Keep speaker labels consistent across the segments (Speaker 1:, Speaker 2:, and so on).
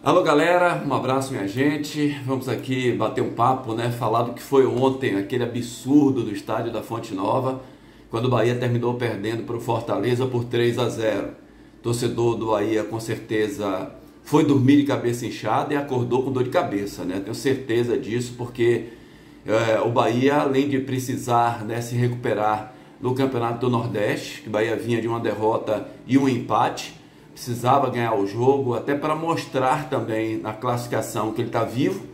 Speaker 1: Alô galera, um abraço minha gente, vamos aqui bater um papo, né, falar do que foi ontem, aquele absurdo do estádio da Fonte Nova, quando o Bahia terminou perdendo para o Fortaleza por 3-0. Torcedor do Bahia com certeza foi dormir de cabeça inchada e acordou com dor de cabeça, né, tenho certeza disso, porque o Bahia, além de precisar, né, se recuperar no Campeonato do Nordeste, que o Bahia vinha de uma derrota e um empate, precisava ganhar o jogo, até para mostrar também na classificação que ele está vivo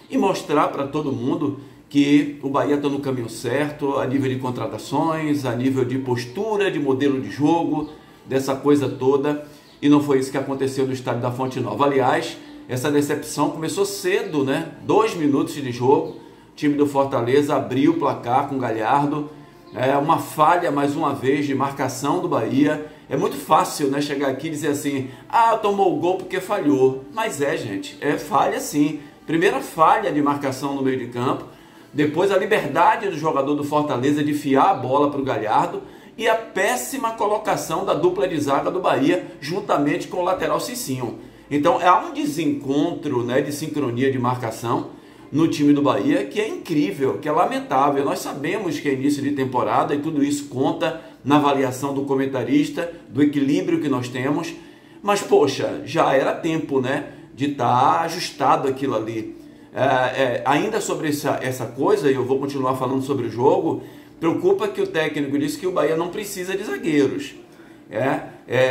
Speaker 1: e mostrar para todo mundo que o Bahia está no caminho certo, a nível de contratações, a nível de postura, de modelo de jogo, dessa coisa toda, e não foi isso que aconteceu no estádio da Fonte Nova. Aliás, essa decepção começou cedo, né? 2 minutos de jogo, o time do Fortaleza abriu o placar com o Galhardo, uma falha mais uma vez de marcação do Bahia. É muito fácil, né, chegar aqui e dizer assim, tomou o gol porque falhou. Mas gente, falha sim. Primeira falha de marcação no meio de campo, depois a liberdade do jogador do Fortaleza de fiar a bola para o Galhardo e a péssima colocação da dupla de zaga do Bahia juntamente com o lateral Cicinho. Então há um desencontro, né, de sincronia de marcação no time do Bahia que é incrível, que é lamentável. Nós sabemos que é início de temporada e tudo isso conta na avaliação do comentarista, do equilíbrio que nós temos, mas poxa, já era tempo, né, de estar ajustado aquilo ali. Ainda sobre essa coisa, e eu vou continuar falando sobre o jogo, preocupa que o técnico disse que o Bahia não precisa de zagueiros.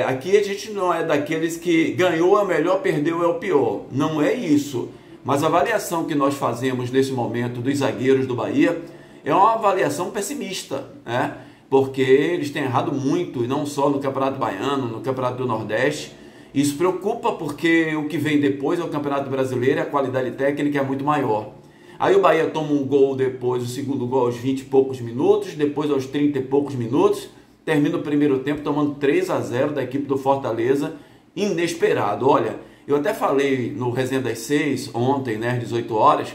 Speaker 1: Aqui a gente não é daqueles que ganhou é o melhor, perdeu é o pior. Não é isso. Mas a avaliação que nós fazemos nesse momento dos zagueiros do Bahia é uma avaliação pessimista, né? Porque eles têm errado muito, e não só no Campeonato Baiano, no Campeonato do Nordeste. Isso preocupa porque o que vem depois é o Campeonato Brasileiro e a qualidade técnica é muito maior. Aí o Bahia toma um gol depois, o segundo gol aos 20 e poucos minutos, depois aos 30 e poucos minutos, termina o primeiro tempo tomando 3-0 da equipe do Fortaleza, inesperado. Olha, eu até falei no Resenha das 6, ontem, né, às 18 horas,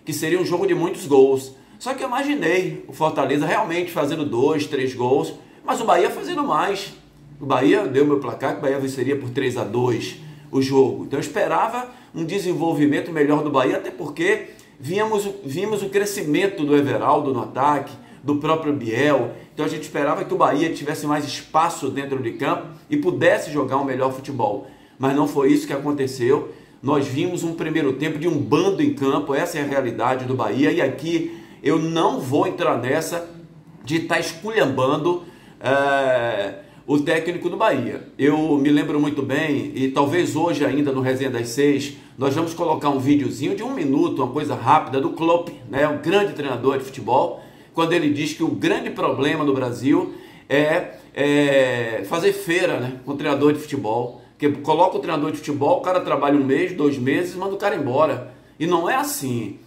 Speaker 1: que seria um jogo de muitos gols. Só que eu imaginei o Fortaleza realmente fazendo 2, 3 gols, mas o Bahia fazendo mais. O Bahia deu meu placar que o Bahia venceria por 3-2 o jogo. Então eu esperava um desenvolvimento melhor do Bahia, até porque vimos o crescimento do Everaldo no ataque, do próprio Biel. Então a gente esperava que o Bahia tivesse mais espaço dentro de campo e pudesse jogar um melhor futebol. Mas não foi isso que aconteceu. Nós vimos um primeiro tempo de um bando em campo, essa é a realidade do Bahia, e aqui eu não vou entrar nessa de estar esculhambando o técnico do Bahia. Eu me lembro muito bem, e talvez hoje ainda no Resenha das 6, nós vamos colocar um videozinho de 1 minuto, uma coisa rápida, do Klopp, né, um grande treinador de futebol, quando ele diz que o grande problema no Brasil é fazer feira, né, com o treinador de futebol. Que coloca o treinador de futebol, o cara trabalha 1 mês, 2 meses, manda o cara embora. E não é assim.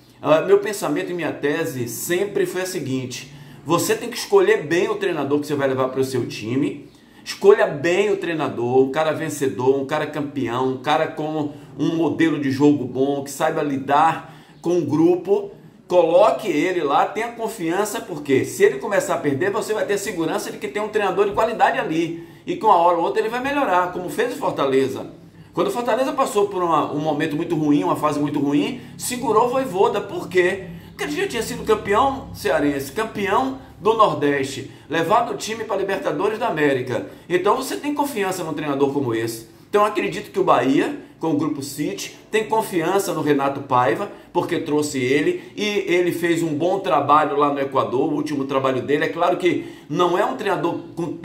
Speaker 1: Meu pensamento e minha tese sempre foi a seguinte: você tem que escolher bem o treinador que você vai levar para o seu time. Escolha bem o treinador, um cara vencedor, um cara campeão, um cara com um modelo de jogo bom, que saiba lidar com o grupo. Coloque ele lá, tenha confiança, porque se ele começar a perder, você vai ter segurança de que tem um treinador de qualidade ali. E com uma hora ou outra ele vai melhorar, como fez o Fortaleza. Quando o Fortaleza passou por um momento muito ruim, uma fase muito ruim, segurou o Vojvoda. Por quê? Porque ele já tinha sido campeão cearense, campeão do Nordeste, levado o time para a Libertadores da América. Então você tem confiança num treinador como esse. Então eu acredito que o Bahia, com o Grupo City, tem confiança no Renato Paiva, porque trouxe ele, e ele fez um bom trabalho lá no Equador, o último trabalho dele. É claro que não é um treinador com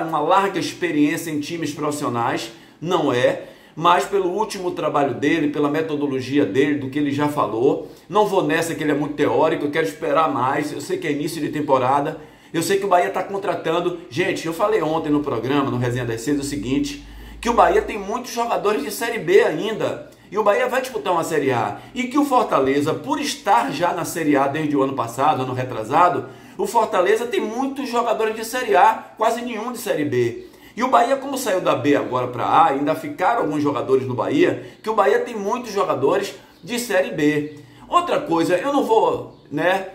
Speaker 1: uma larga experiência em times profissionais, não é, mas pelo último trabalho dele, pela metodologia dele, do que ele já falou. Não vou nessa que ele é muito teórico, eu quero esperar mais, eu sei que é início de temporada, eu sei que o Bahia está contratando. Gente, eu falei ontem no programa, no Resenha das 6, o seguinte, que o Bahia tem muitos jogadores de Série B ainda, e o Bahia vai disputar uma Série A, e que o Fortaleza, por estar já na Série A desde o ano passado, ano retrasado, o Fortaleza tem muitos jogadores de Série A, quase nenhum de Série B. E o Bahia, como saiu da B agora para A, ainda ficaram alguns jogadores no Bahia, que o Bahia tem muitos jogadores de Série B. Outra coisa, eu não vou, né,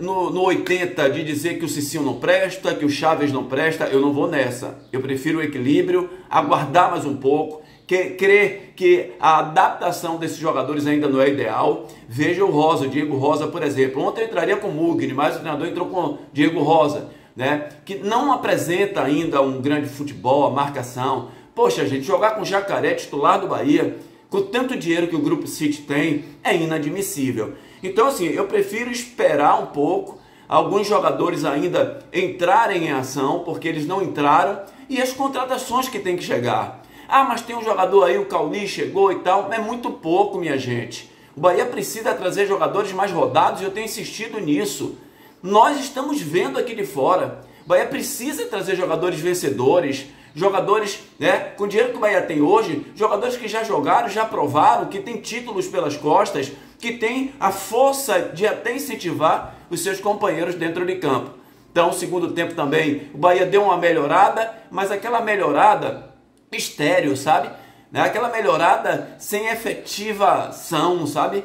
Speaker 1: no 80 de dizer que o Cicinho não presta, que o Chaves não presta, eu não vou nessa. Eu prefiro o equilíbrio, aguardar mais um pouco. crê que a adaptação desses jogadores ainda não é ideal. Veja o Rosa, o Diego Rosa, por exemplo. Ontem eu entraria com o Mugni, mas o treinador entrou com o Diego Rosa, né? Que não apresenta ainda um grande futebol, a marcação. Poxa, gente, jogar com o Jacaré, titular do Bahia, com tanto dinheiro que o Grupo City tem, é inadmissível. Então, assim, eu prefiro esperar um pouco, alguns jogadores ainda entrarem em ação, porque eles não entraram, e as contratações que tem que chegar. Ah, mas tem um jogador aí, o Cauli chegou e tal. É muito pouco, minha gente. O Bahia precisa trazer jogadores mais rodados e eu tenho insistido nisso. Nós estamos vendo aqui de fora. O Bahia precisa trazer jogadores vencedores, jogadores, né, com o dinheiro que o Bahia tem hoje, jogadores que já jogaram, já provaram, que tem títulos pelas costas, que tem a força de até incentivar os seus companheiros dentro de campo. Então, segundo tempo também, o Bahia deu uma melhorada, mas aquela melhorada estéril, sabe? Aquela melhorada sem efetivação, sabe?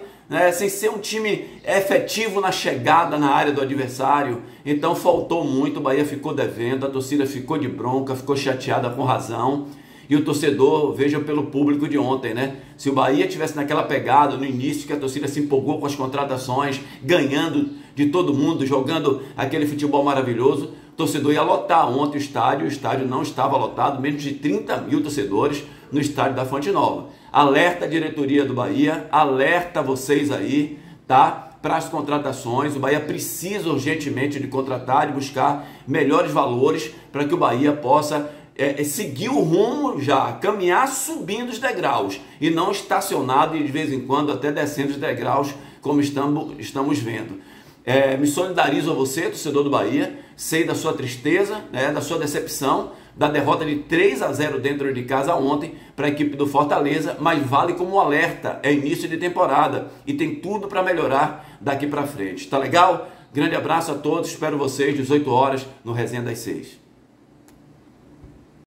Speaker 1: Sem ser um time efetivo na chegada na área do adversário. Então faltou muito, o Bahia ficou devendo, a torcida ficou de bronca, ficou chateada com razão. E o torcedor, veja pelo público de ontem, né? Se o Bahia tivesse naquela pegada no início, que a torcida se empolgou com as contratações, ganhando de todo mundo, jogando aquele futebol maravilhoso, o torcedor ia lotar ontem o estádio não estava lotado, menos de 30 mil torcedores no estádio da Fonte Nova. Alerta a diretoria do Bahia, alerta vocês aí, tá? Para as contratações, o Bahia precisa urgentemente de contratar, de buscar melhores valores para que o Bahia possa seguir o rumo já, caminhar subindo os degraus e não estacionado e de vez em quando até descendo os degraus como estamos vendo. Me solidarizo a você, torcedor do Bahia, sei da sua tristeza, né, da sua decepção, da derrota de 3-0 dentro de casa ontem para a equipe do Fortaleza, mas vale como um alerta, é início de temporada e tem tudo para melhorar daqui para frente. Tá legal? Grande abraço a todos, espero vocês 18 horas no Resenha das 6.